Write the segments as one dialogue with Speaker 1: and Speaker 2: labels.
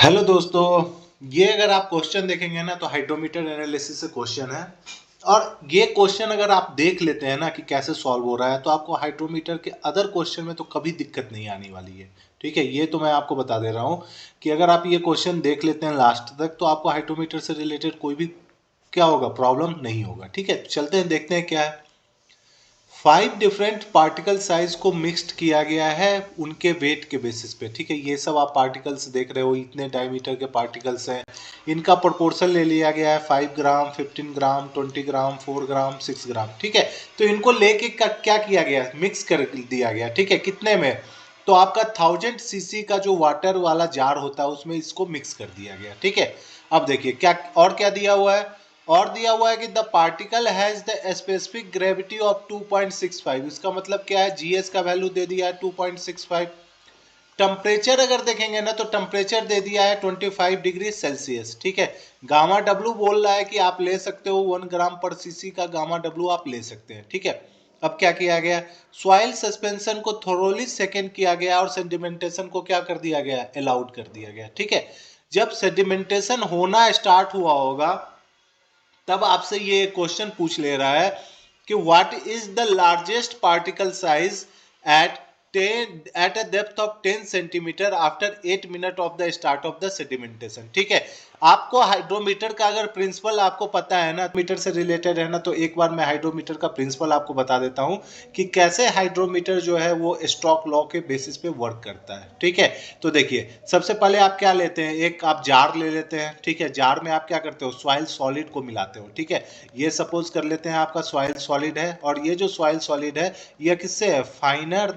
Speaker 1: Hello दोस्तों, ये अगर आप क्वेश्चन देखेंगे ना तो हाइड्रोमीटर एनालिसिस से क्वेश्चन है। और ये क्वेश्चन अगर आप देख लेते हैं ना कि कैसे सॉल्व हो रहा है तो आपको हाइड्रोमीटर के अदर क्वेश्चन में तो कभी दिक्कत नहीं आने वाली है। ठीक है, ये तो मैं आपको बता दे रहा हूँ कि अगर आप ये क्वेश्चन देख लेते हैं लास्ट तक तो आपको हाइड्रोमीटर से रिलेटेड कोई भी क्या होगा, प्रॉब्लम नहीं होगा। ठीक है, चलते हैं देखते हैं क्या है। 5 डिफरेंट पार्टिकल साइज को मिक्स्ड किया गया है उनके वेट के बेसिस पे। ठीक है, ये सब आप पार्टिकल्स देख रहे हो, इतने डायमीटर के पार्टिकल्स हैं। इनका प्रोपोर्शन ले लिया गया है 5 ग्राम, 15 ग्राम, 20 ग्राम, 4 ग्राम, 6 ग्राम। ठीक है, तो इनको लेके क्या किया गया, मिक्स कर दिया गया। ठीक है, कितने में, तो आपका 1000 cc का जो वाटर वाला जार होता है उसमें इसको मिक्स कर दिया गया। ठीक है, अब देखिए क्या और क्या दिया हुआ है। और दिया हुआ है कि the particle has the specific gravity of 2.65। इसका मतलब क्या है, जीएस का वैल्यू दे दिया है 2.65। टेम्परेचर अगर देखेंगे ना तो टेम्परेचर दे दिया है 25 डिग्री सेल्सियस। ठीक है, गामा डब्ल्यू बोल रहा है कि आप ले सकते हो 1 ग्राम पर सीसी का गामा डब्ल्यू आप ले सकते हैं। ठीक है, अब क्या किया गया, सॉइल सस्पेंशन को थोरोली सेकेंड किया गया और सेडिमेंटेशन को क्या कर दिया गया, अलाउड कर दिया गया। ठीक है, जब सेडिमेंटेशन होना स्टार्ट हुआ होगा तब आपसे ये क्वेश्चन पूछ ले रहा है कि what is the largest particle size at at a depth of 10 centimetre after 8 minute of the start of the sedimentation. ठीक है, आपको हाइड्रोमीटर का अगर प्रिंसिपल आपको पता है ना, मीटर से रिलेटेड है ना, तो एक बार मैं हाइड्रोमीटर का प्रिंसिपल आपको बता देता हूं कि कैसे हाइड्रोमीटर जो है वो स्टोक्स लॉ के बेसिस पे वर्क करता है। ठीक है, तो देखिए सबसे पहले आप क्या लेते हैं, एक आप जार ले लेते हैं। ठीक है, जार में आप क्या करते हो, सॉइल सॉलिड को मिलाते हो। ठीक है, ये सपोज कर लेते हैं आपका सॉइल सॉलिड है और ये जो सॉइल सॉलिड है ये किससे है, फाइनर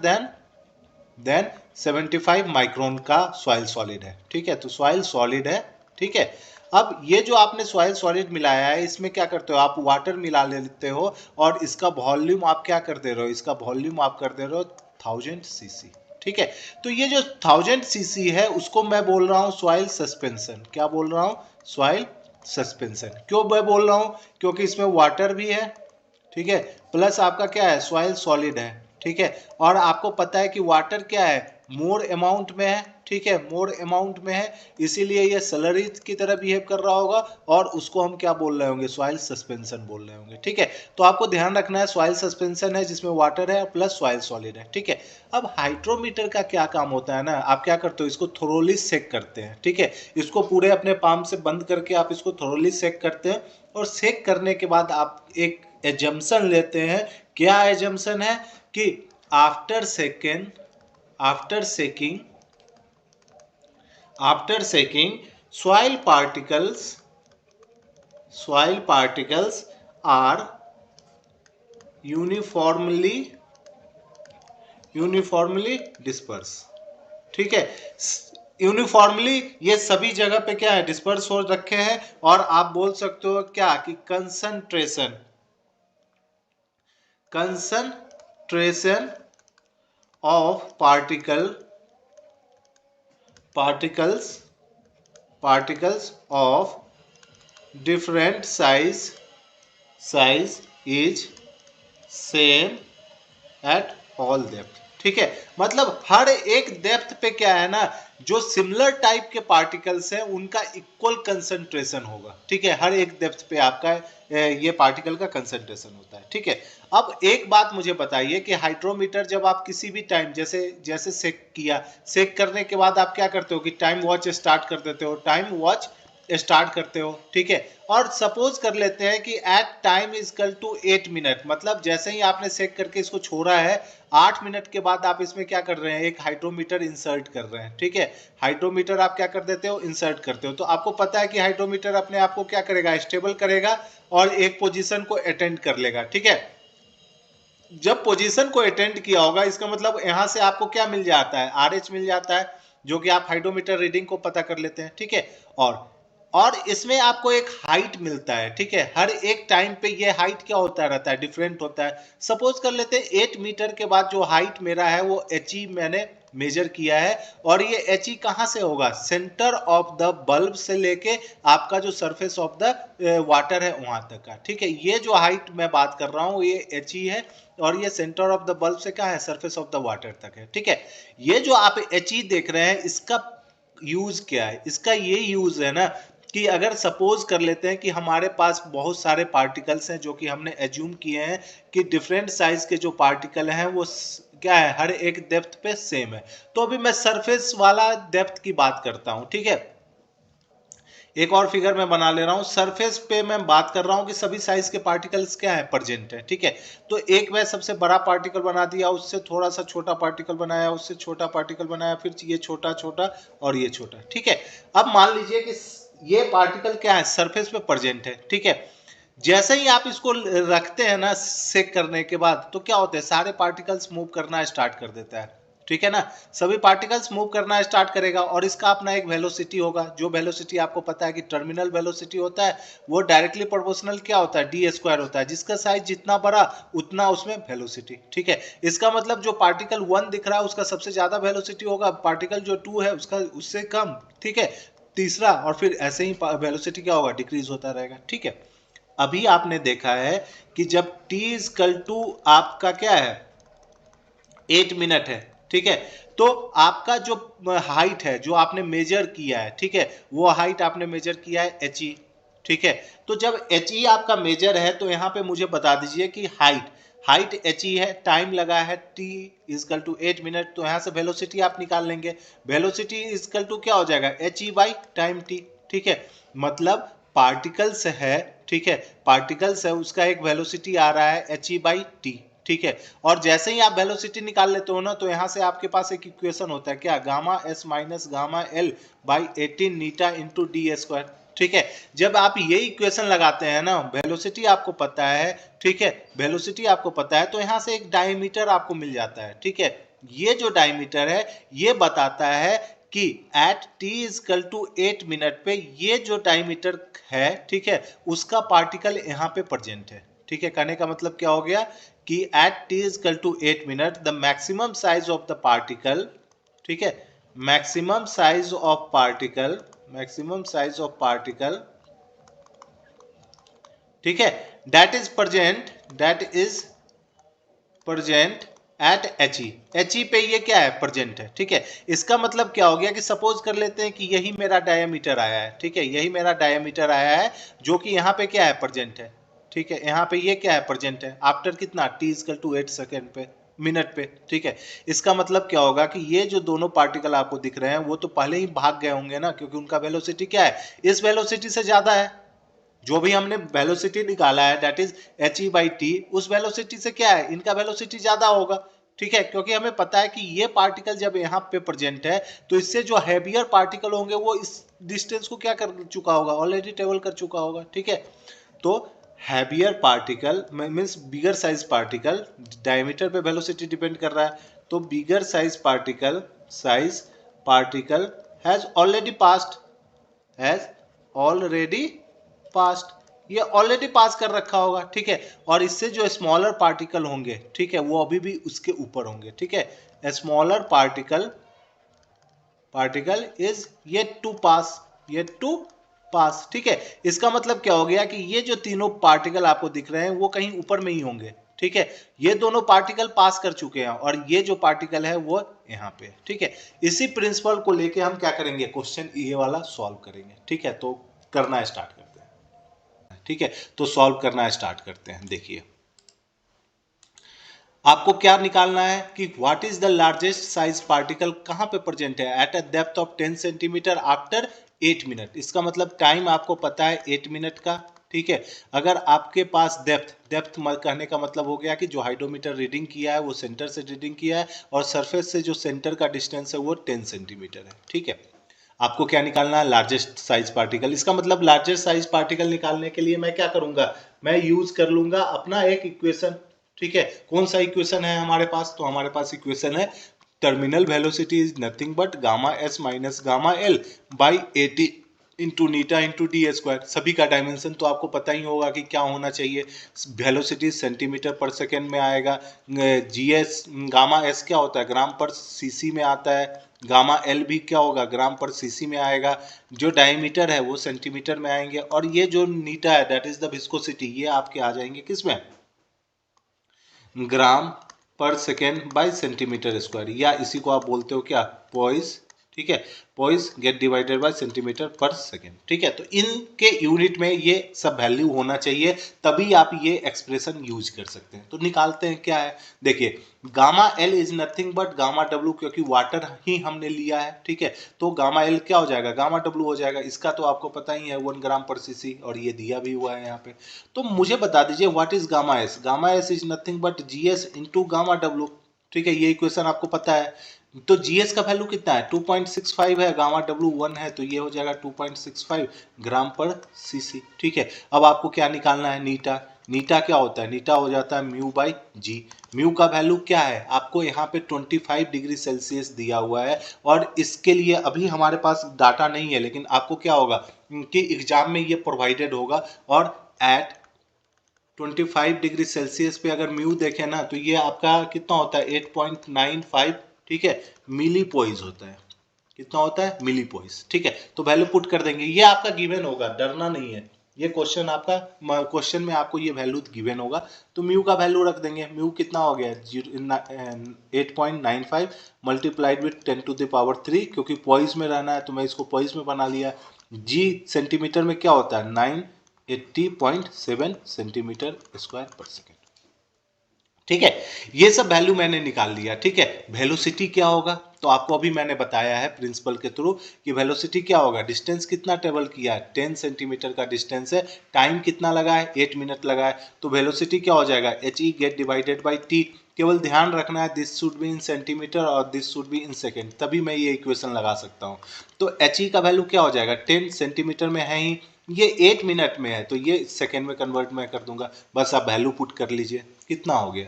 Speaker 1: देन 75 माइक्रोन का सॉइल सॉलिड है। ठीक है, तो सॉइल सॉलिड है। ठीक है, अब ये जो आपने सॉइल सॉलिड मिलाया है इसमें क्या करते हो, आप वाटर मिला लेते हो और इसका वॉल्यूम आप क्या कर दे रहे हो, इसका वॉल्यूम आप कर दे रहे हो 1000 cc। ठीक है, तो ये जो 1000 cc है उसको मैं बोल रहा हूं सॉइल सस्पेंशन। क्या बोल रहा हूं, सॉइल सस्पेंशन। क्यों मैं बोल रहा हूं, क्योंकि इसमें वाटर भी है। ठीक है, प्लस आपका क्या है, सॉइल सॉलिड है। ठीक है, और आपको पता है कि वाटर क्या है, मोर अमाउंट में है। ठीक है, मोर अमाउंट में है, इसीलिए ये स्लरी की तरह बिहेव कर रहा होगा और उसको हम क्या बोल रहे होंगे, सॉइल सस्पेंशन बोल रहे होंगे। ठीक है, तो आपको ध्यान रखना है सॉइल सस्पेंशन है जिसमें वाटर है प्लस सॉइल सॉलिड है। ठीक है, अब हाइड्रोमीटर का क्या काम होता है ना, आप क्या करते हो, इसको थोरोली सेक करते हैं। ठीक है, इसको पूरे अपने पाम से बंद करके आप इसको थोरोली सेक करते हैं और सेक करने के बाद आप एक एजम्पशन लेते हैं। क्या एजम्पशन है कि after shaking after shaking soil particles are uniformly disperse. ठीक है, यूनिफॉर्मली ये सभी जगह पे क्या है, डिस्पर्स हो रखे हैं। और आप बोल सकते हो क्या कि concentration of particles of different size is same at all depth। ठीक है, मतलब हर एक डेप्थ पे क्या है ना, जो सिमिलर टाइप के पार्टिकल्स हैं उनका इक्वल कंसंट्रेशन होगा। ठीक है, हर एक डेप्थ पे आपका ये पार्टिकल का कंसंट्रेशन होता है। ठीक है, अब एक बात मुझे बताइए कि हाइड्रोमीटर जब आप किसी भी टाइम जैसे जैसे सेक करने के बाद आप क्या करते हो कि टाइम वॉच स्टार्ट कर देते हो, टाइम वॉच स्टार्ट करते हो। ठीक है, और सपोज कर लेते हैं कि at time is equal to 8 minute, मतलब जैसे ही आपने सेक करके इसको छोड़ा है 8 मिनट के बाद आप इसमें क्या कर रहे हैं, एक हाइड्रोमीटर इंसर्ट कर रहे हैं। ठीक है, हाइड्रोमीटर आप क्या कर देते हो, इंसर्ट करते हो। तो आपको पता है कि हाइड्रोमीटर अपने आप को क्या करेगा, स्टेबल करेगा और एक पोजीशन को अटेंड कर लेगा। ठीक है, जब पोजीशन को अटेंड किया होगा इसका मतलब यहां से आपको क्या मिल जाता है, आरएच मिल जाता है, जो कि आप हाइड्रोमीटर रीडिंग को पता कर लेते हैं। ठीक है, और इसमें आपको एक हाइट मिलता है। ठीक है, हर एक टाइम पे ये हाइट क्या होता रहता है, डिफरेंट होता है। सपोज कर लेते हैं 8 मीटर के बाद जो हाइट मेरा है वो एच मैंने मेजर किया है और ये एच कहां से होगा, सेंटर ऑफ द बल्ब से लेके आपका जो सरफेस ऑफ द वाटर है वहां तक का। ठीक है, ये जो हाइट मैं बात कर रहा हूं ये एच है और ये सेंटर ऑफ द बल्ब से क्या है, सरफेस ऑफ द वाटर तक है। ठीक है, ये जो आप एच देख रहे हैं इसका यूज क्या है इसका? ये यूज है ना कि अगर सपोज कर लेते हैं कि हमारे पास बहुत सारे पार्टिकल्स हैं जो कि हमने एज्यूम किए हैं कि डिफरेंट साइज के जो पार्टिकल हैं वो क्या है, हर एक डेप्थ पे सेम है। तो अभी मैं सरफेस वाला डेप्थ की बात करता हूं, ठीक है। एक और फिगर मैं बना ले रहा हूं। सरफेस पे मैं बात कर रहा हूं कि सभी साइज के पार्टिकल्स क्या है, प्रेजेंट है, ठीक है। तो एक मैं सबसे बड़ा पार्टिकल बना दिया, उससे थोड़ा सा छोटा पार्टिकल बनाया, उससे छोटा पार्टिकल बनाया, फिर ये छोटा छोटा और ये छोटा, ठीक है। अब मान लीजिए कि ये पार्टिकल क्या है, सरफेस पे प्रेजेंट है, ठीक है। जैसे ही आप इसको रखते हैं ना सेक करने के बाद, तो क्या होता है, सारे पार्टिकल्स मूव करना स्टार्ट कर देता है, ठीक है ना। सभी पार्टिकल्स मूव करना स्टार्ट करेगा और इसका अपना एक वेलोसिटी होगा। जो वेलोसिटी आपको पता है कि टर्मिनल वेलोसिटी होता है, वो डायरेक्टली प्रोपोर्शनल क्या होता है, डी स्क्वायर होता है। जिसका साइज जितना बड़ा उतना उसमें वेलोसिटी, ठीक है। इसका मतलब जो पार्टिकल 1 दिख रहा है उसका सबसे ज्यादा वेलोसिटी होगा, पार्टिकल जो 2 है उसका उससे कम, ठीक है। तीसरा, और फिर ऐसे ही वेलोसिटी क्या होगा, डिक्रीज होता रहेगा, ठीक है। अभी आपने देखा है कि जब t इजकल टू आपका क्या है 8 मिनट है, ठीक है। तो आपका जो हाइट है जो आपने मेजर किया है, ठीक है, वो हाइट आपने मेजर किया है एच ई, ठीक है। तो जब एच ई आपका मेजर है तो यहां पे मुझे बता दीजिए कि हाइट एच ई है, टाइम लगा है t इजकल टू 8 मिनट, तो यहां से वेलोसिटी आप निकाल लेंगे। वेलोसिटी इजकल टू क्या हो जाएगा, H E by time t, ठीक है। मतलब पार्टिकल्स है, ठीक है, पार्टिकल्स है उसका एक वेलोसिटी आ रहा है एच ई बाई टी, ठीक है। और जैसे ही आप वेलोसिटी निकाल लेते हो ना, तो यहां से आपके पास एक इक्वेशन होता है क्या, gamma S minus gamma L by 18 Neeta into D square, ठीक है। जब आप ये इक्वेशन लगाते हैं ना, वेलोसिटी आपको पता है, ठीक है, वेलोसिटी आपको पता है, तो यहां से एक डायमीटर आपको मिल जाता है, ठीक है। ये जो डायमीटर है ये बताता है कि at t is equal to 8 minute पे ये जो डायमीटर है, ठीक है, उसका पार्टिकल यहाँ पे प्रेजेंट है, ठीक है। कहने का मतलब क्या हो गया कि at t is equal to 8 minute the maximum size of the particle, ठीक है, maximum size of particle, maximum size of particle, ठीक है, that is present at h e पे ये क्या है, प्रेजेंट है, ठीक है। इसका मतलब क्या हो गया कि सपोज कर लेते हैं कि यही मेरा डायमीटर आया है, ठीक है, यही मेरा डायमीटर आया है जो कि यहाँ पे क्या है, प्रेजेंट है, ठीक है। यहाँ पे ये क्या है, प्रेजेंट है आफ्टर कितना, टी इजकल टू 8 सेकेंड पे, मिनट पे, ठीक है। इसका मतलब क्या होगा कि ये जो दोनों पार्टिकल आपको दिख रहे हैं वो तो पहले ही भाग गए होंगे ना, क्योंकि उनका वेलोसिटी क्या है, इस वेलोसिटी से ज्यादा है। जो भी हमने वेलोसिटी निकाला है that is H E by T, उस वेलोसिटी से क्या है, इनका वेलोसिटी ज्यादा होगा, ठीक है। क्योंकि हमें पता है कि ये पार्टिकल जब यहाँ पे प्रेजेंट है तो इससे जो हैवियर पार्टिकल होंगे वो इस डिस्टेंस को क्या कर चुका होगा, ऑलरेडी ट्रेवल कर चुका होगा, ठीक है। तो heavier particle means bigger size particle, diameter पे वेलोसिटी डिपेंड कर रहा है, तो bigger size particle has already passed, has already past, ये ऑलरेडी पास कर रखा होगा, ठीक है। और इससे जो स्मॉलर पार्टिकल होंगे, ठीक है, वो अभी भी उसके ऊपर होंगे, ठीक है। Smaller particle is yet to pass, ठीक है। इसका मतलब क्या हो गया कि ये जो तीनों पार्टिकल आपको दिख रहे हैं वो कहीं ऊपर में ही होंगे, ठीक है। ये दोनों पार्टिकल पास कर चुके हैं और ये जो पार्टिकल है वो यहाँ पे, ठीक है। इसी प्रिंसिपल को लेके हम क्या करेंगे, क्वेश्चन ये वाला सॉल्व करेंगे, ठीक है। तो करना स्टार्ट करते हैं, ठीक है। तो सॉल्व करना स्टार्ट करते हैं। देखिए आपको क्या निकालना है कि what is the largest size particle कहां पे प्रेजेंट है, eight a depth of 10 centimetre after 8 minute. इसका मतलब टाइम आपको पता है 8 मिनट का, ठीक है। अगर आपके पास डेप्थ कहने का मतलब हो गया कि जो हाइड्रोमीटर रीडिंग किया है वो सेंटर से रीडिंग किया है और सरफेस से जो सेंटर का डिस्टेंस है वो 10 सेंटीमीटर है, ठीक है। आपको क्या निकालना है, लार्जेस्ट साइज पार्टिकल। इसका मतलब लार्जेस्ट साइज पार्टिकल निकालने के लिए मैं क्या करूंगा, मैं यूज कर लूंगा अपना एक इक्वेशन, ठीक है। कौन सा इक्वेशन है हमारे पास, तो हमारे पास इक्वेशन है terminal velocity is nothing but gamma S minus gamma L by 80 into Neeta into D square. सभी का डायमेंशन तो आपको पता ही होगा कि क्या होना चाहिए, वेलोसिटी सेंटीमीटर पर सेकेंड में आएगा, जी एस गामा एस क्या होता है, ग्राम पर सीसी में आता है, गामा एल भी क्या होगा, ग्राम पर सीसी में आएगा, जो डायमीटर है वो सेंटीमीटर में आएंगे, और ये जो नीटा है दैट इज द विस्कोसिटी, ये आपके आ जाएंगे किसमें, ग्राम पर सेकेंड बाई सेंटीमीटर स्क्वायर, या इसी को आप बोलते हो क्या, पॉइस, ठीक है, poise get divided by centimetre per second, ठीक है। तो इनके यूनिट में ये सब वैल्यू होना चाहिए, तभी आप ये एक्सप्रेशन यूज कर सकते हैं। तो निकालते हैं, क्या है, देखिए gamma L is nothing but gamma W, क्योंकि वाटर ही हमने लिया है, ठीक है। तो गामा एल क्या हो जाएगा, गामा डब्ल्यू हो जाएगा। इसका तो आपको पता ही है 1 ग्राम पर सीसी, और ये दिया भी हुआ है यहाँ पे। तो मुझे बता दीजिए what is gamma S. Gamma S is nothing but GS into gamma W, ठीक है। ये इक्वेशन आपको पता है। तो जीएस का वैल्यू कितना है, 2.65 है, गामा डब्ल्यू 1 है, तो ये हो जाएगा 2.65 ग्राम पर सीसी, ठीक है। अब आपको क्या निकालना है, नीटा। नीटा क्या होता है, नीटा हो जाता है म्यू बाई जी। म्यू का वैल्यू क्या है, आपको यहाँ पे 25 डिग्री सेल्सियस दिया हुआ है, और इसके लिए अभी हमारे पास डाटा नहीं है, लेकिन आपको क्या होगा कि एग्जाम में ये प्रोवाइडेड होगा। और एट 25 डिग्री सेल्सियस पे अगर म्यू देखें ना, तो ये आपका कितना होता है, 8.95, ठीक है, मिली पॉइज होता है। कितना होता है, मिली पॉइज, ठीक है। तो वैल्यू पुट कर देंगे, ये आपका गिवन होगा, डरना नहीं है। ये क्वेश्चन आपका, क्वेश्चन में आपको ये वैल्यू गिवन होगा, तो म्यू का वैल्यू रख देंगे। म्यू कितना हो गया, 8.95 मल्टीप्लाइड विथ 10⁻³ क्योंकि पॉइज में रहना है तो मैं इसको पॉइज में बना लिया। जी सेंटीमीटर में क्या होता है, 980.7 सेंटीमीटर स्क्वायर पर सेकेंड, ठीक है। ये सब वैल्यू मैंने निकाल लिया, ठीक है। वेलोसिटी क्या होगा, तो आपको अभी मैंने बताया है प्रिंसिपल के थ्रू कि वेलोसिटी क्या होगा, डिस्टेंस कितना ट्रेवल किया है, 10 सेंटीमीटर का डिस्टेंस है, टाइम कितना लगा है, 8 मिनट लगा है। तो वेलोसिटी क्या हो जाएगा, H E get divided by T. केवल ध्यान रखना है this should be in centimetre और this should be in second, तभी मैं ये इक्वेशन लगा सकता हूँ। तो एच ई का वैल्यू क्या हो जाएगा, 10 सेंटीमीटर में है ही, ये 8 मिनट में है, तो ये सेकेंड में कन्वर्ट मैं कर दूंगा। बस आप वैल्यू पुट कर लीजिए, कितना हो गया,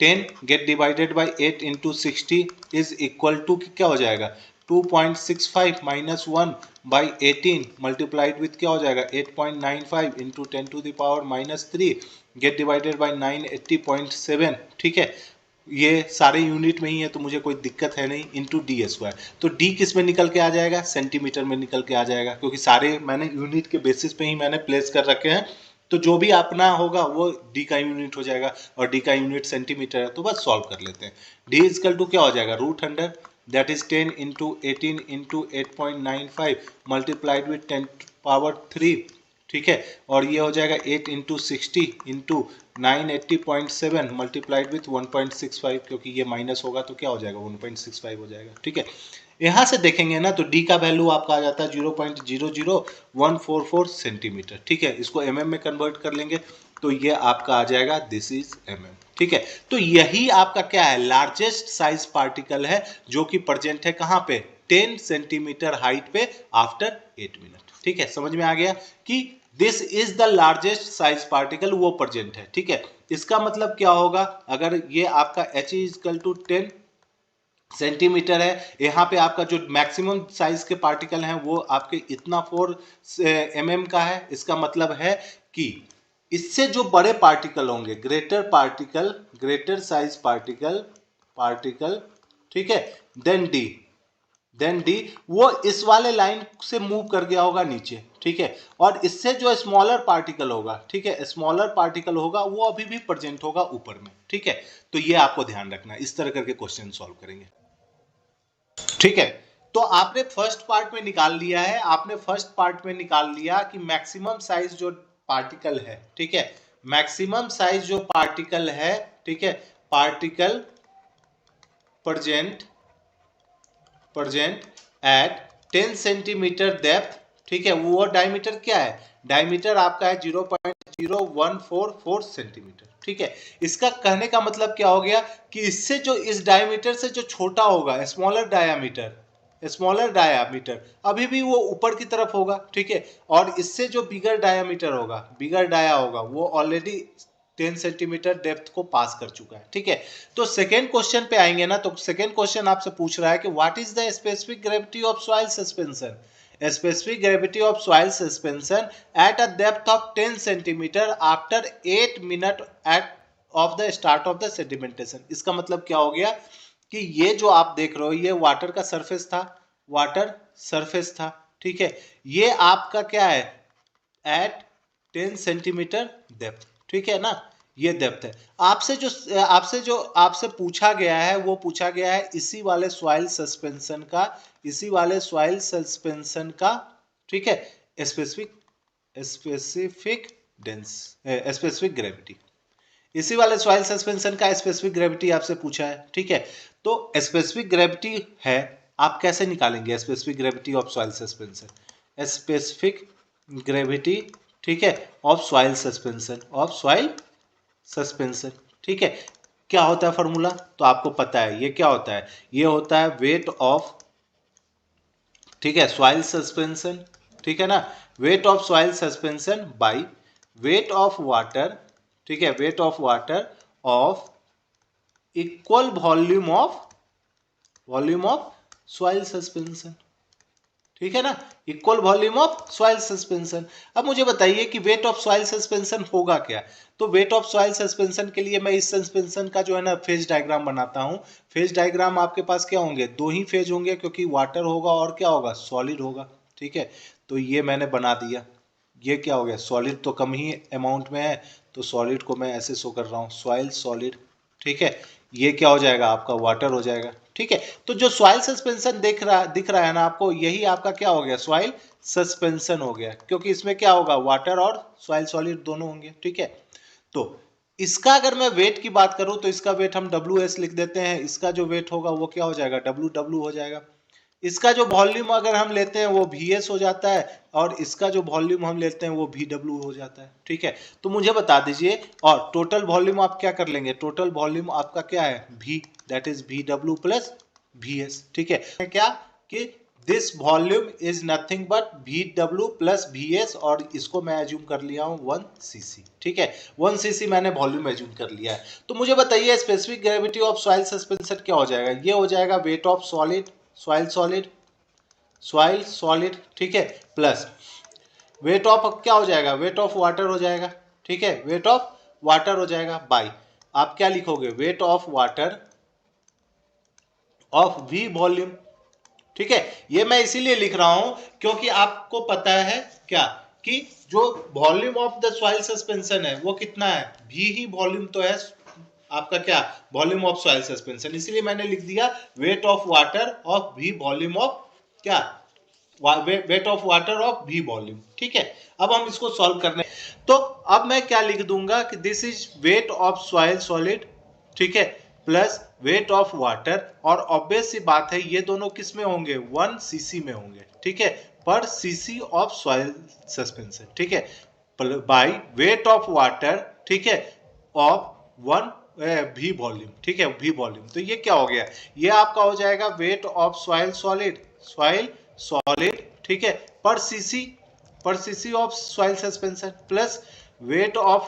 Speaker 1: 10 get divided by 8 into 60 is equal to क्या हो जाएगा, 2.65 माइनस 1 बाई 18 मल्टीप्लाइड विथ क्या हो जाएगा, 8.95 इंटू 10⁻³ गेट डिवाइडेड बाई 980.7, ठीक है। ये सारे यूनिट में ही है तो मुझे कोई दिक्कत है नहीं, इंटू डी स्क्वायर। तो डी किस में निकल के आ जाएगा, सेंटीमीटर में निकल के आ जाएगा, क्योंकि सारे मैंने यूनिट के बेसिस पे ही मैंने प्लेस कर रखे हैं। तो जो भी अपना होगा वो डी का यूनिट हो जाएगा, और डी का यूनिट सेंटीमीटर है, तो बस सॉल्व कर लेते हैं। डी इजकल टू क्या हो जाएगा, √100 that is 10 into 18 into 8.95 multiplied with 10⁻³ ठीक है। और ये हो जाएगा 8 इंटू 60 इंटू 980.7 मल्टीप्लाइड विथ 1.65, क्योंकि ये माइनस होगा तो क्या हो जाएगा, 1.65 हो जाएगा, ठीक है। यहाँ से देखेंगे ना तो डी का वैल्यू आपका आ जाता है 0.00144 सेंटीमीटर, ठीक है। इसको एमएम में कन्वर्ट कर लेंगे तो ये आपका आ जाएगा, दिस इज एमएम, ठीक है। तो यही आपका क्या है, लार्जेस्ट साइज पार्टिकल है, जो कि प्रेजेंट है कहाँ पे, 10 सेंटीमीटर हाइट पे आफ्टर 8 मिनट, ठीक है। समझ में आ गया कि this is the largest size particle, वो प्रेजेंट है, ठीक है। इसका मतलब क्या होगा, अगर ये आपका h इक्वल टू 10 सेंटीमीटर है, यहाँ पे आपका जो मैक्सिमम साइज के पार्टिकल हैं वो आपके इतना 4 mm का है। इसका मतलब है कि इससे जो बड़े पार्टिकल होंगे, greater particle, greater size particle, ठीक है, देन डी वो इस वाले लाइन से मूव कर गया होगा नीचे, ठीक है। और इससे जो स्मॉलर पार्टिकल होगा, ठीक है, स्मॉलर पार्टिकल होगा वो अभी भी प्रेजेंट होगा ऊपर में, ठीक है। तो ये आपको ध्यान रखना है, इस तरह करके क्वेश्चन सॉल्व करेंगे, ठीक है। तो आपने फर्स्ट पार्ट में निकाल लिया है, आपने फर्स्ट पार्ट में निकाल लिया कि मैक्सिमम साइज जो पार्टिकल है, ठीक है, मैक्सिमम साइज जो पार्टिकल है, ठीक है, particle present at 10 centimetre depth, ठीक है। वो डायमीटर क्या है, डायमीटर आपका है 0.0144 सेंटीमीटर, ठीक है। इसका कहने का मतलब क्या हो गया कि इससे जो इस डायमीटर से जो छोटा होगा, स्मॉलर डायामीटर अभी भी वो ऊपर की तरफ होगा, ठीक है। और इससे जो बिगर डायामीटर होगा, बिगर डाया होगा, वो ऑलरेडी 10 सेंटीमीटर डेप्थ को पास कर चुका है, ठीक है। तो सेकेंड क्वेश्चन पे आएंगे ना, तो सेकेंड क्वेश्चन आपसे पूछ रहा है कि what is the specific gravity of soil suspension, specific gravity of soil suspension at a depth of 10 centimeter after 8 minute of the start of the sedimentation। इसका मतलब क्या हो गया कि ये जो आप देख रहे हो ये वाटर का सरफेस था, वाटर सरफेस था, ठीक है। ये आपका क्या है, एट 10 सेंटीमीटर डेप्थ, ठीक है ना। ये डेप्थ है। आपसे पूछा गया है, वो पूछा गया है इसी वाले सॉइल सस्पेंशन का, ठीक है, स्पेसिफिक ग्रेविटी, इसी वाले सॉइल सस्पेंशन का स्पेसिफिक ग्रेविटी आपसे पूछा है, ठीक है। तो स्पेसिफिक ग्रेविटी है, आप कैसे निकालेंगे specific gravity of soil suspension? Specific gravity, ठीक है, ऑफ सॉइल सस्पेंशन, ठीक है। क्या होता है फॉर्मूला? तो आपको पता है ये क्या होता है, ये होता है वेट ऑफ, ठीक है, सॉइल सस्पेंशन, ठीक है ना, weight of soil suspension by weight of water, ठीक है, weight of water of equal volume of soil suspension, ठीक है ना, equal volume of soil suspension. अब मुझे बताइए कि वेट ऑफ सॉइल सस्पेंशन होगा क्या? तो वेट ऑफ सॉइल सस्पेंशन के लिए मैं इस सस्पेंशन का जो है ना फेज डायग्राम बनाता हूं। फेज डायग्राम आपके पास क्या होंगे? दो ही फेज होंगे, क्योंकि वाटर होगा और क्या होगा? सॉलिड होगा, ठीक है। तो ये मैंने बना दिया। ये क्या हो गया? सॉलिड तो कम ही अमाउंट में है, तो सॉलिड को मैं ऐसे शो कर रहा हूँ, सॉइल सॉलिड, ठीक है। ये क्या हो जाएगा? आपका वाटर हो जाएगा, ठीक है। तो जो सॉइल सस्पेंशन दिख रहा है ना आपको, यही आपका क्या हो गया? सॉइल सस्पेंशन हो गया, क्योंकि इसमें क्या होगा? वाटर और सॉइल सॉलिड दोनों होंगे, ठीक है। तो इसका अगर मैं वेट की बात करूं तो इसका वेट हम WS लिख देते हैं, इसका जो वेट होगा वो क्या हो जाएगा? WW हो जाएगा। इसका जो वॉल्यूम अगर हम लेते हैं वो VS हो जाता है, और इसका जो वॉल्यूम हम लेते हैं वो VW हो जाता है, ठीक है। तो मुझे बता दीजिए, और टोटल वॉल्यूम आप क्या कर लेंगे? टोटल वॉल्यूम आपका क्या है? V, that is VW plus VS, ठीक है। क्या कि this volume is nothing but VW plus VS, और इसको मैं एज्यूम कर लिया हूं 1 cc, ठीक है। 1 cc मैंने वॉल्यूम एज्यूम कर लिया है। तो मुझे बताइए specific gravity of soil suspension क्या हो जाएगा? ये हो जाएगा वेट ऑफ सॉइल सॉलिड, ठीक है, प्लस वेट ऑफ क्या हो जाएगा? वेट ऑफ वाटर हो जाएगा, ठीक है, वेट ऑफ वाटर हो जाएगा बाय, आप क्या लिखोगे? Wait of water of V volume, ठीक है। ये मैं इसीलिए लिख रहा हूं क्योंकि आपको पता है क्या कि जो volume of the soil suspension है वो कितना है? V ही वॉल्यूम तो है आपका, क्या? Volume of soil suspension. इसलिए मैंने लिख दिया weight of water of V volume of, क्या? Weight of water of V volume, ठीक है। अब हम इसको सॉल्व करने, तो अब मैं क्या लिख दूंगा कि this is weight of soil solid, ठीक है, प्लस वेट ऑफ वाटर, और ऑब्वियस सी बात है ये दोनों किस में होंगे? 1 cc में होंगे, ठीक है, पर cc ऑफ सॉइल सस्पेंशन, ठीक है, बाय वेट ऑफ वाटर, ठीक है, ऑफ 1 V वॉल्यूम, ठीक है, V वॉल्यूम। तो ये क्या हो गया? ये आपका हो जाएगा वेट ऑफ सॉइल सॉलिड, ठीक है, पर cc of soil suspension, plus wait of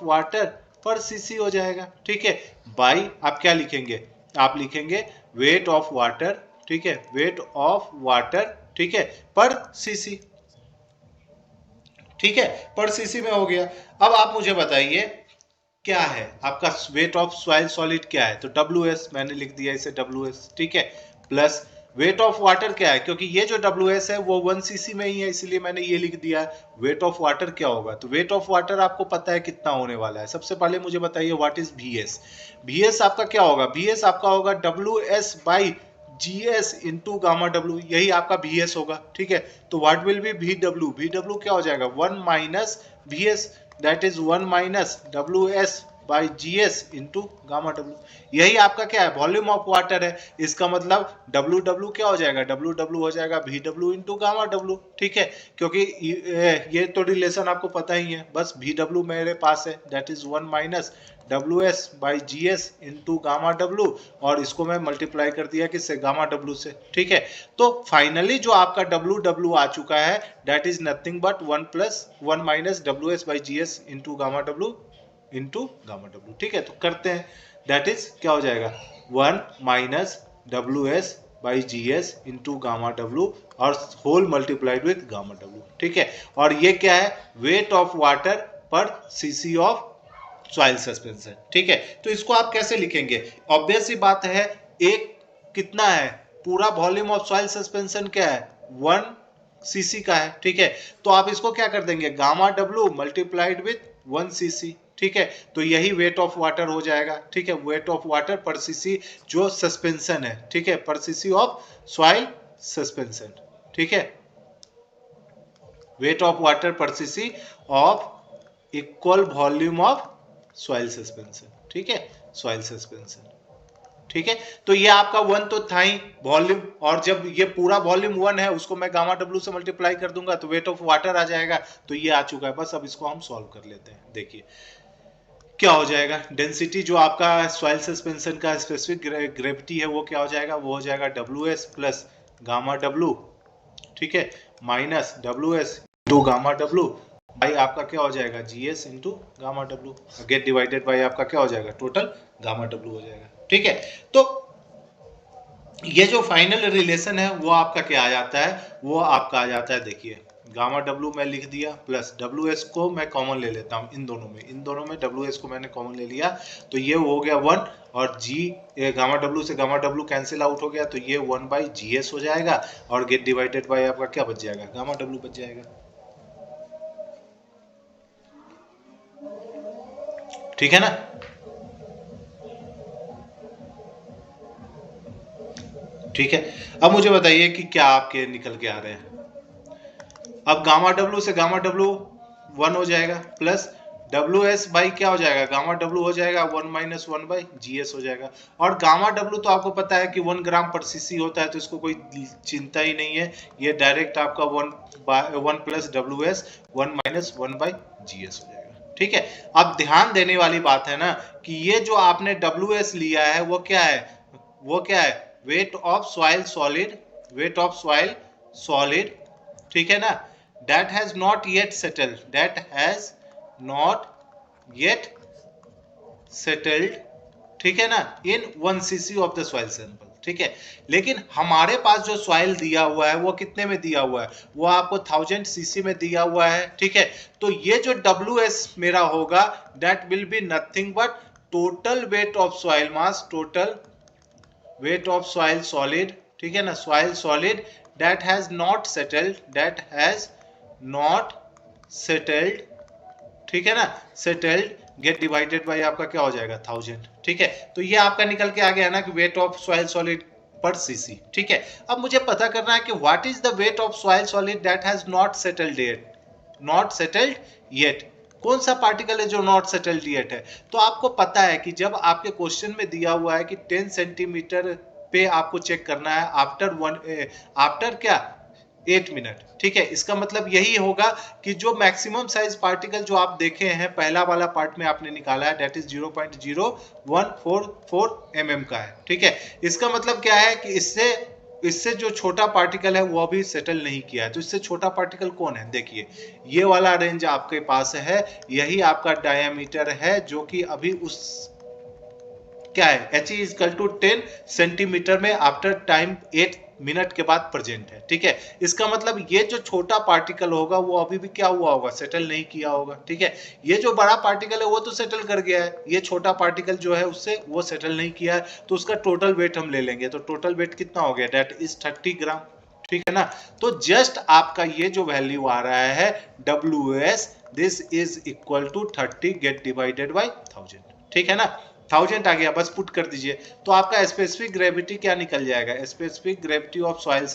Speaker 1: water per cc हो जाएगा, ठीक है, बाई आप क्या लिखेंगे? आप लिखेंगे वेट ऑफ वाटर, ठीक है, वेट ऑफ वाटर, ठीक है, पर cc, ठीक है, पर cc में हो गया। अब आप मुझे बताइए क्या है आपका वेट ऑफ सॉइल सॉलिड? क्या है? तो WS मैंने लिख दिया इसे WS, ठीक है, प्लस वेट ऑफ वाटर क्या है? क्योंकि ये जो WS है वो 1 cc में ही है, इसलिए मैंने ये लिख दिया। वेट ऑफ वाटर क्या होगा? तो वेट ऑफ वाटर आपको पता है कितना होने वाला है। सबसे पहले मुझे बताइए व्हाट इज VS आपका क्या होगा? VS आपका होगा WS by GS into gamma W, यही आपका VS होगा, ठीक है। तो व्हाट विल बी VW क्या हो जाएगा? 1 minus VS, that is 1 minus WS by GS into gamma W, यही आपका क्या है? वॉल्यूम ऑफ वाटर है। इसका मतलब WW क्या हो जाएगा? WW हो जाएगा VW इंटू गामा W, ठीक है, क्योंकि ये तो रिलेशन आपको पता ही है। बस VW मेरे पास है, that is 1 minus WS by GS into gamma W, और इसको मैं मल्टीप्लाई कर दिया किससे? गामा W से, ठीक है। तो फाइनली जो आपका WW आ चुका है that is nothing but 1 minus WS by GS into gamma W, ठीक है। तो करते हैं, दैट इज क्या हो जाएगा? 1 minus WS by GS into gamma W, और whole multiplied with gamma W, ठीक है। और ये क्या है? Weight of water per cc of soil suspension, ठीक है। तो इसको आप कैसे लिखेंगे? ऑब्वियस सी बात है, एक कितना है? पूरा वॉल्यूम ऑफ सॉइल सस्पेंशन क्या है? 1 cc का है, ठीक है। तो आप इसको क्या कर देंगे? Gamma W multiplied with 1 cc, ठीक है, तो यही वेट ऑफ वाटर हो जाएगा, ठीक है, वेट ऑफ वाटर पर सीसी जो सस्पेंशन है, ठीक है, पर सीसी ऑफ सॉइल सस्पेंशन, ठीक है, वेट ऑफ वाटर पर CC of equal volume of soil suspension, ठीक है, सॉइल सस्पेंशन, ठीक है। तो ये आपका वन तो था ही वॉल्यूम, और जब ये पूरा वॉल्यूम वन है उसको मैं गामा डब्ल्यू से मल्टीप्लाई कर दूंगा तो वेट ऑफ वाटर आ जाएगा, तो ये आ चुका है। बस अब इसको हम सॉल्व कर लेते हैं। देखिए क्या हो जाएगा, डेंसिटी जो आपका सॉइल सस्पेंशन का स्पेसिफिक ग्रेविटी है वो क्या हो जाएगा, वो हो जाएगा W S plus gamma W, ठीक है, minus W S into gamma W by आपका क्या हो जाएगा G S into gamma W, gate divided by आपका क्या हो जाएगा टोटल गामा डब्ल्यू हो जाएगा, ठीक है। तो ये जो फाइनल रिलेशन है वो आपका क्या आ जाता है, वो आपका आ जाता है, देखिए गामा डब्ल्यू मैं लिख दिया प्लस डब्ल्यू एस को मैं कॉमन ले लेता हूँ इन दोनों में डब्ल्यू एस को मैंने कॉमन ले लिया, तो ये हो गया 1 और जी गामा डब्ल्यू से गामा डब्ल्यू कैंसिल आउट हो गया, तो ये 1 बाई जी एस हो जाएगा और गेट डिवाइडेड बाई आपका क्या बच जाएगा, गामा डब्ल्यू बच जाएगा, ठीक है ना। ठीक है, अब मुझे बताइए कि क्या आपके निकल के आ रहे हैं। अब गामा डब्ल्यू से गामा डब्ल्यू 1 हो जाएगा प्लस डब्ल्यू एस बाई क्या हो जाएगा, गामा डब्ल्यू हो जाएगा 1 माइनस 1 बाई जी एस हो जाएगा। और गामा डब्ल्यू तो आपको पता है कि 1 ग्राम पर सीसी होता है, तो इसको कोई चिंता ही नहीं है, ये डायरेक्ट आपका 1 plus W S 1 minus 1 by G S हो जाएगा, ठीक है। अब ध्यान देने वाली बात है ना कि ये जो आपने डब्ल्यू एस लिया है वो क्या है, वो क्या है, weight of soil solid, weight of soil solid, ठीक है ना, that has not yet settled, that has not yet settled, ठीक है ना, in 1 cc of the soil sample, ठीक है। लेकिन हमारे पास जो सॉइल दिया हुआ है वो कितने में दिया हुआ है, वो आपको 1000 सीसी में दिया हुआ है, ठीक है। तो ये जो WS मेरा होगा that will be nothing but total weight of soil mass, total weight of soil solid, ठीक है ना, soil solid that has not settled, that has not settled, ठीक है ना, settled गेट डिवाइडेड बाय आपका क्या हो जाएगा 1000, ठीक है। तो ये आपका निकल के आ गया ना कि वेट ऑफ सॉइल सॉलिड पर सीसी, ठीक है। अब मुझे पता करना है कि what is the weight of soil solid that has not settled yet, not settled yet, कौन सा पार्टिकल है जो नॉट सेटल्ड येट है। तो आपको पता है कि जब आपके क्वेश्चन में दिया हुआ है कि 10 सेंटीमीटर पे आपको चेक करना है आफ्टर क्या 8 मिनट, ठीक है। इसका मतलब यही होगा कि जो मैक्सिमम साइज पार्टिकल जो आप देखे हैं पहला वाला पार्ट में आपने निकाला है दैट इज 0.0144 mm का है, ठीक है। इसका मतलब क्या है कि इससे जो छोटा पार्टिकल है वो अभी सेटल नहीं किया है। तो इससे छोटा पार्टिकल कौन है, देखिए ये वाला रेंज आपके पास है, यही आपका डायमीटर है जो कि अभी उस क्या है h is equal to 10 centimetre में आफ्टर टाइम 8 मिनट के बाद प्रेजेंट है, ठीक है। इसका मतलब ये जो छोटा पार्टिकल होगा वो अभी भी क्या हुआ होगा, सेटल नहीं किया होगा, ठीक है। ये जो बड़ा पार्टिकल है वो तो सेटल कर गया है, ये छोटा पार्टिकल जो है उससे वो सेटल नहीं किया है, तो उसका टोटल वेट हम ले लेंगे। तो टोटल वेट कितना हो गया, दैट इज 30 ग्राम, ठीक है ना। तो जस्ट आपका ये जो वैल्यू आ रहा है WS, this is equal to 30 get divided by 1000, ठीक है ना। 1000 आ गया, बस पुट कर दीजिए। तो आपका स्पेसिफिक ग्रेविटी क्या निकल जाएगा, specific gravity of soil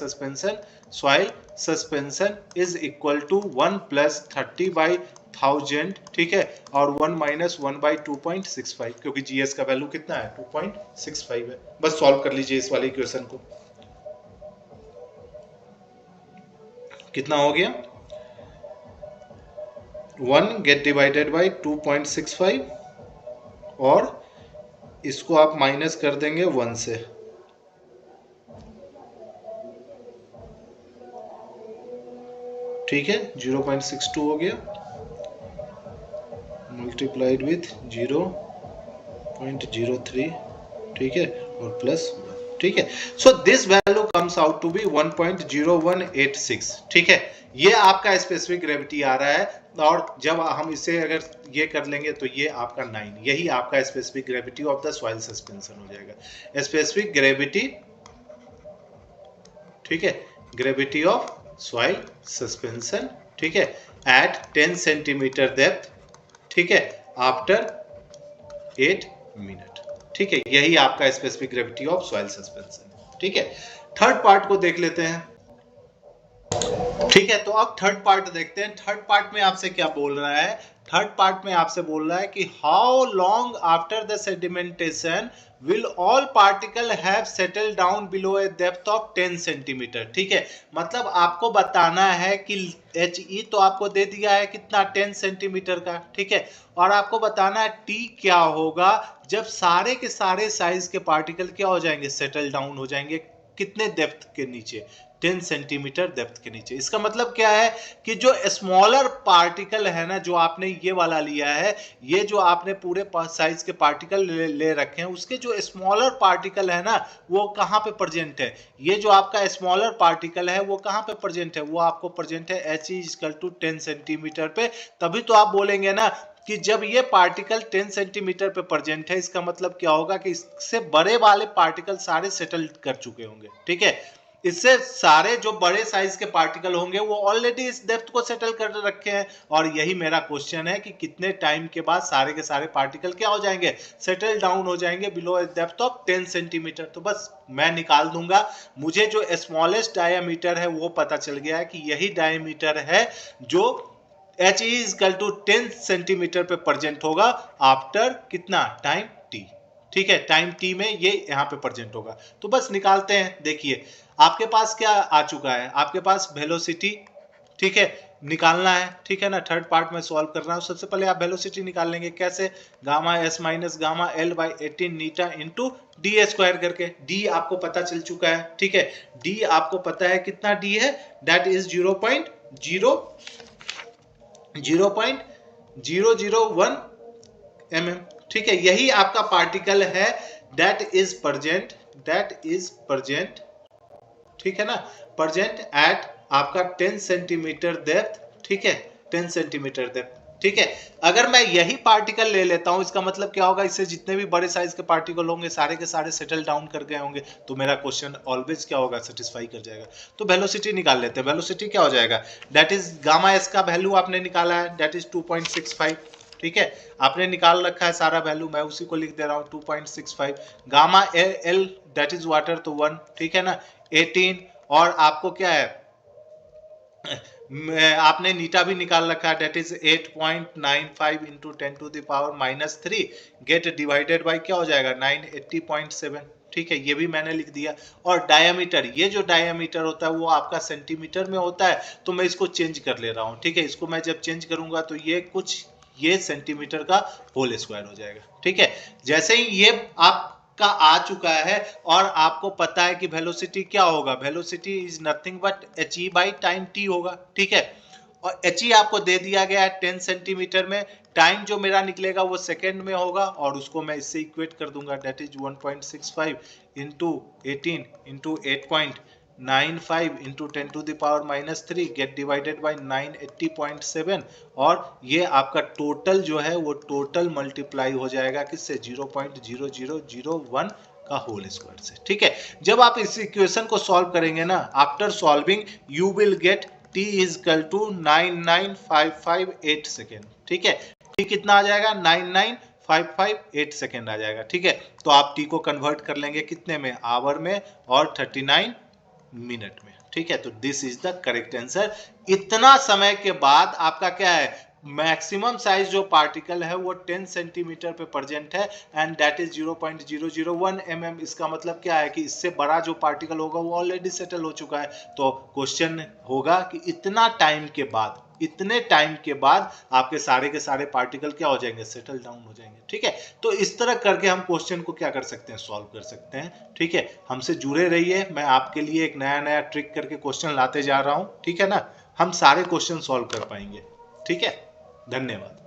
Speaker 1: suspension is equal to 1 plus 30 by 1000, ठीक है, और 1 माइनस 1 बाई 2.65, क्योंकि जीएस का वैल्यू कितना है 2.65 है। बस सॉल्व कर लीजिए इस वाले इक्वेशन को, कितना हो गया 1 गेट डिवाइडेड बाई 2.65 और इसको आप माइनस कर देंगे 1 से, ठीक है, 0.62 हो गया मल्टीप्लाइड विथ 0.03, ठीक है, और प्लस 1, ठीक है। So this value comes out to be 1.0186, ठीक है। ये आपका स्पेसिफिक ग्रेविटी आ रहा है, और जब हम इसे अगर ये कर लेंगे तो ये आपका 9, यही आपका specific gravity of the soil suspension हो जाएगा। स्पेसिफिक ग्रेविटी, ठीक है, ग्रेविटी ऑफ सॉइल सस्पेंशन, ठीक है, एट 10 सेंटीमीटर डेप्थ, ठीक है, आफ्टर 8 मिनट। ठीक है, यही आपका specific gravity of soil suspension है। ठीक है, थर्ड पार्ट को देख लेते हैं। ठीक है, तो अब थर्ड पार्ट देखते हैं। थर्ड पार्ट में आपसे क्या बोल रहा है? थर्ड पार्ट में आपसे बोल रहा है कि how long after the sedimentation will all particle have settle down below A depth of 10 centimetre. ठीक है, मतलब आपको बताना है कि HE तो आपको दे दिया है कितना, 10 सेंटीमीटर का। ठीक है, और आपको बताना है T क्या होगा जब सारे के सारे साइज के पार्टिकल क्या हो जाएंगे, सेटल डाउन हो जाएंगे, कितने डेप्थ के नीचे, 10 सेंटीमीटर डेप्थ के नीचे। इसका मतलब क्या है कि जो स्मॉलर पार्टिकल है ना, जो आपने ये वाला लिया है, ये जो आपने पूरे साइज के पार्टिकल ले रखे हैं, उसके जो स्मॉलर पार्टिकल है ना, वो कहाँ पे प्रेजेंट है? ये जो आपका स्मॉलर पार्टिकल है वो कहाँ पे प्रेजेंट है? वो आपको प्रेजेंट है HE=10 सेंटीमीटर पे। तभी तो आप बोलेंगे ना कि जब ये पार्टिकल 10 सेंटीमीटर पे प्रेजेंट है, इसका मतलब क्या होगा कि इससे बड़े वाले पार्टिकल सारे सेटल कर चुके होंगे। ठीक है, इससे सारे जो बड़े साइज के पार्टिकल होंगे वो ऑलरेडी इस डेप्थ को सेटल कर रखे हैं। और यही मेरा क्वेश्चन है कि कितने टाइम के बाद सारे के सारे पार्टिकल क्या हो जाएंगे, सेटल डाउन हो जाएंगे below A depth of 10 centimetre. तो बस मैं निकाल दूंगा, मुझे जो स्मॉलेस्ट डायमीटर है वो पता चल गया है कि यही डायमीटर है जो HE=10 सेंटीमीटर पे प्रेजेंट होगा आफ्टर कितना टाइम T। ठीक है, टाइम T में ये यहाँ पे प्रेजेंट होगा। तो बस निकालते हैं। देखिए आपके पास क्या आ चुका है, आपके पास वेलोसिटी, ठीक है, निकालना है। ठीक है ना, थर्ड पार्ट में सॉल्व करना है। सबसे पहले आप वेलोसिटी निकाल लेंगे, कैसे? Gamma S minus gamma L by 18 Neeta into D square करके। डी आपको पता चल चुका है। ठीक है, डी आपको पता है कितना डी है, दैट इज 0.001 mm। ठीक है, यही आपका पार्टिकल है दैट इज प्रेजेंट, ठीक है ना, प्रेजेंट एट आपका 10 सेंटीमीटर डेप्थ। ठीक है, 10 सेंटीमीटर डेप्थ। ठीक है, अगर मैं यही पार्टिकल ले लेता हूं, इसका मतलब क्या होगा, इससे जितने भी बड़े साइज के पार्टिकल होंगे सारे के सारे सेटल डाउन कर गए होंगे, तो मेरा क्वेश्चन ऑलवेज क्या होगा, सेटिस्फाई कर जाएगा। तो वेलोसिटी निकाल लेते हैं। वेलोसिटी क्या हो जाएगा, दैट इज गामा एस का वैल्यू आपने निकाला है, दैट इज 2.65। ठीक है, आपने निकाल रखा है सारा वैल्यू, मैं उसी को लिख दे रहा हूं 2.65। Gamma L that is water, तो 1। ठीक है ना, 18, और आपको क्या है, आपने नीटा भी निकाल रखा है, that is 8.95 into 10⁻³ get divided by क्या हो जाएगा, 980.7। ठीक है, ये भी मैंने लिख दिया। और डायमीटर, ये जो डायमीटर होता है वो आपका सेंटीमीटर में होता है, तो मैं इसको चेंज कर ले रहा हूँ। ठीक है, इसको मैं जब चेंज करूंगा तो ये सेंटीमीटर का होल स्क्वायर हो जाएगा। ठीक है, जैसे ही ये आपका आ चुका है और आपको पता है कि वेलोसिटी क्या होगा, velocity is nothing but HE by time T होगा। ठीक है, और HE आपको दे दिया गया है 10 सेंटीमीटर में, टाइम जो मेरा निकलेगा वो सेकेंड में होगा, और उसको मैं इससे इक्वेट कर दूंगा, that is 1.65 into 18 into 8.95 into 10⁻³ get divided bye 980.7। और ये आपका टोटल जो है वो टोटल मल्टीप्लाई हो जाएगा किससे, 0.0001 का होल स्क्वायर से। ठीक है, जब आप इस इक्वेशन को सॉल्व करेंगे ना, after solving you will get T = 99558 second. ठीक है, T कितना आ जाएगा, 99558 सेकेंड आ जाएगा। ठीक है, तो आप T को कन्वर्ट कर लेंगे कितने में, आवर में, और 39 मिनट में। ठीक है, तो this is the correct answer. इतना समय के बाद आपका क्या है, मैक्सिमम साइज जो पार्टिकल है वो 10 सेंटीमीटर पे प्रेजेंट है, एंड दैट इज 0.001 mm। इसका मतलब क्या है कि इससे बड़ा जो पार्टिकल होगा वो ऑलरेडी सेटल हो चुका है। तो क्वेश्चन होगा कि इतना टाइम के बाद, इतने टाइम के बाद आपके सारे के सारे पार्टिकल क्या हो जाएंगे, सेटल डाउन हो जाएंगे। ठीक है, तो इस तरह करके हम क्वेश्चन को क्या कर सकते हैं, सॉल्व कर सकते हैं। ठीक है, हमसे जुड़े रहिए, मैं आपके लिए एक नया नया ट्रिक करके क्वेश्चन लाते जा रहा हूं। ठीक है ना, हम सारे क्वेश्चन सॉल्व कर पाएंगे। ठीक है, धन्यवाद।